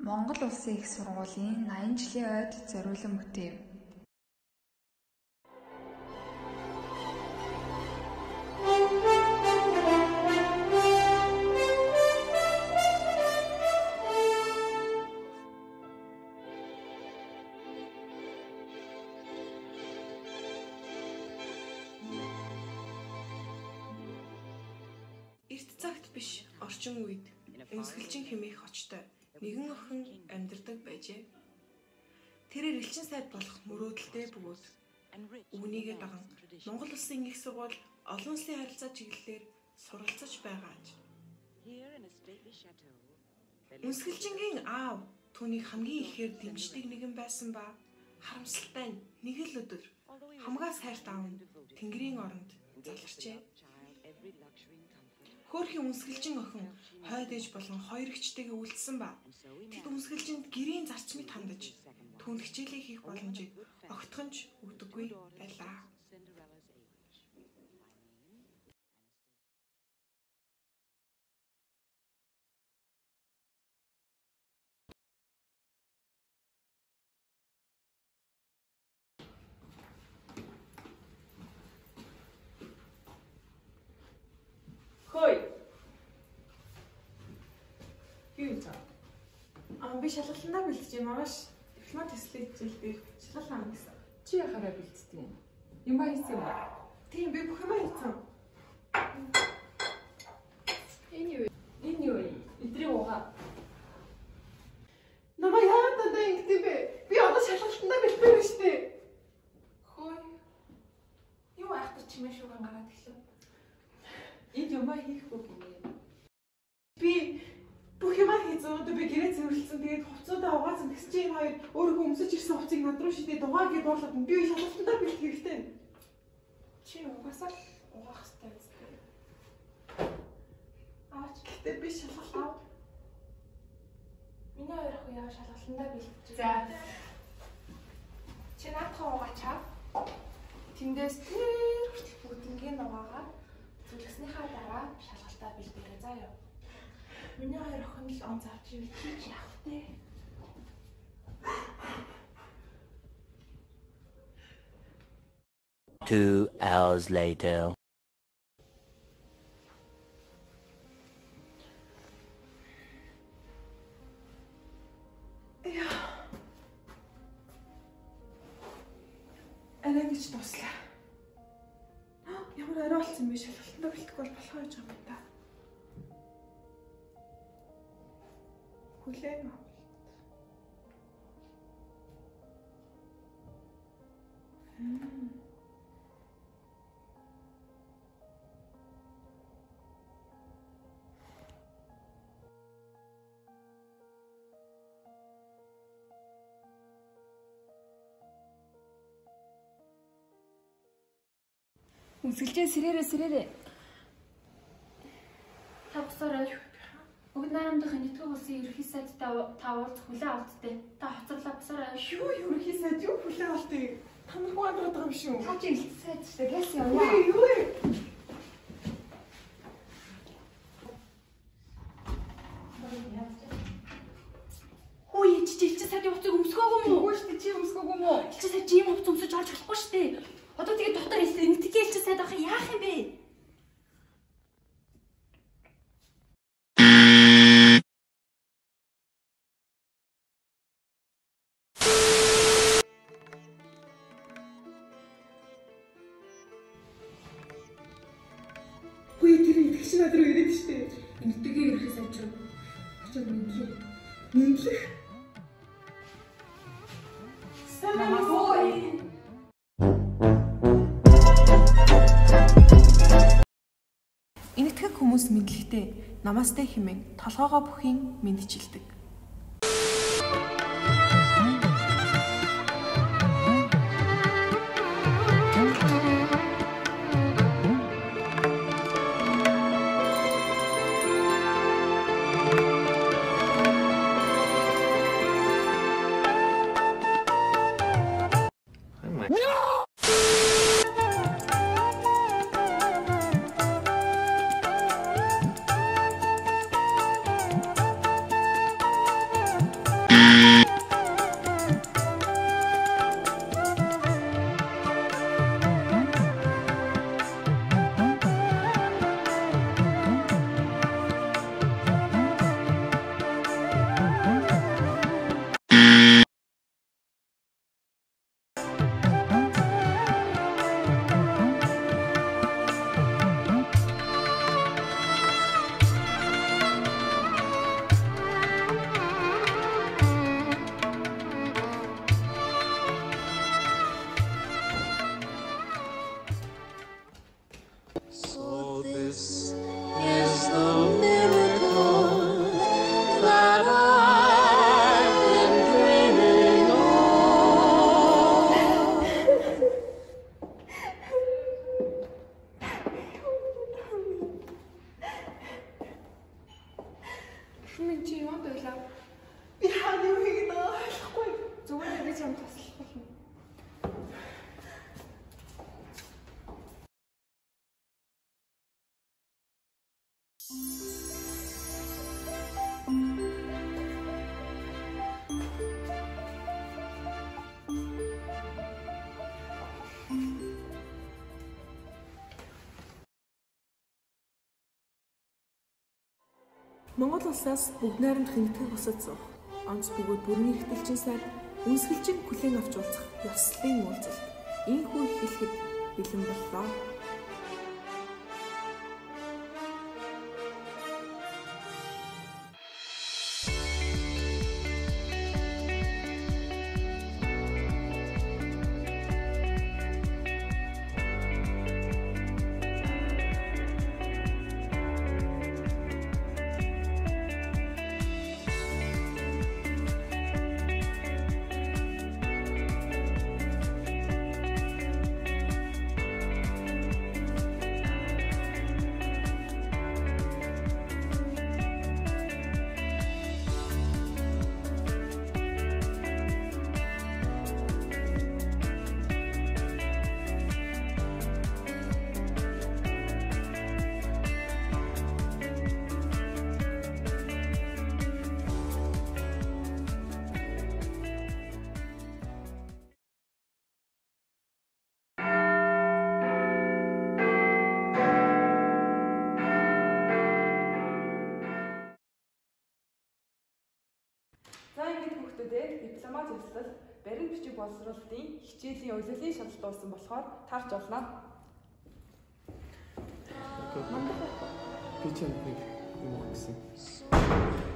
Монгол Улсын их сургуулийн 80 жилийн ойд зориулан бүтээв. Эрт цагт биш, орчин үед үнсгэлжин хэмээх очтой нэгэн охин амьдардаг байжээ. Тэрээр элчин сайд болох мөрөөдөлтэй бөгөөд үүнийгээ даган Монгол Улсын их сургууль олон улсын харилцаа чиглэлээр суралцаж байгааж. Үнсгэлжингийн аав түүнийг хамгийн ихээр дэмждэг нэгэн байсан ба харамсалтай нэг л өдөр хамгаас хайрт аав нь Тэнгэрийн оронд заларчээ. Хөөрхийн үнсгэлжин охин хойд ээж болон хоёр эгчтэйгээ үлдсэн ба тэд үнсгэлжинд гэрийн зарчмыг хандаж түүнд хичээлээ хийх боломжийг огтхонч өгдөггүй байлаа. Би шалгалтандаа бэлдэж юм ааш. Диплом төслөө хичээлдээ шалгалт авах гэсэн. Чи яхаараа бэлддэг юм? Юм хийсэн юм аа? Тийм би бүх юм хийсэн. Энэ юу? Идрийг угаа. Намаа яагаад дандаа ингэдэм бэ? Би одоо шалгалтандаа бэлдсэн шүү дээ. Хөөе. Юу ахтар чимээ шууган гараад ирлээ. Энэ юм хийхгүй гинэ. Би бүх юм хийсэн. Одоо би гэрээ цэвэрлсэн. Тэгээд хувцуудаа угаасан. Тэгс чи энэ хоёр өөрөө өмсөж ирсэн хувцыг над руу шидээ дугаа гэж боорлоод би шалгалтандаа бэлдэх хэрэгтэй. Чи угаасаа угаах хэрэгтэй үстэй. Аач гэхдээ би шалгалт ав. Миний хоёр ах яа шалгалтандаа бэлдэж. За. Чи наадхан угаачаа. Тэндээс тэр хүртэл бүгднгийн угаагаад зүлгснийхаа дараа шалгалтаа бэлдээ. За ёо. Миний хоёр охин л он зарж ивэл чи яах вэ? 2 hours later. Арай гэж дуслаа. Ямар арай болсон бэ? Шалгалтандаа бэлтгэх бол болох гэж байгаа юм да. Хүлээн авалт. Үнсгэлжээ сэрээрээ. Тавсараа. Уг нарамдах нэгдүгээр улсын ерөнхий сайдтай та уулзах хүлээн авалттай. Та хоцорлоо бусараа. Юу ерөнхий сайд юу хүлээн авалтыг? Та нар хуу андраад байгаа юм шүү. Та чи элт сайд шүү дээ. Гэс яваа. Юу вэ? Хөөе чи элт сайдын хувцыг өмсгөөгүй мүү? Үгүй шүү дээ чи өмсгөөгүй мүү? Элт сайд чи юм хувц өмсөж олж болохгүй шүү дээ. Одоо тэгээ дотор энэтхий элт сайд авах яах юм бэ? Над руу ирээд штэ. Энэтхий ерөнхий сайд ч очоод мэдлээ. Мэдлээ. Намастой. Энэтхэг хүмүүс мэдлэхдээ намастай хэмээн толгоогоо бүхийн мэдчилдэг. So this is the miracle that I've been dreaming Минь чи юунд байлаа? Би хаана юу хийгээд байгаа болохгүй. Зүгээр би чамд таслах болно. Монгол улсаас бүгд найрамдах нэгтгэх босод суух. Онц бөгөөд бүрний ихтэлчин сайд үнсгэлжин хүлээн авч уулзах ёслолын уулзалт. Ийхүү хэлэхэд бэлэн боллоо. За ингээд хүүхдүүдээ дипломат ёслол, баримт бичиг боловсруулалтын хичээлийн үйлдвэрлэлийн шалгалт дууссан болохоор таарч болно. Би ч нэг юм уу гэсэн.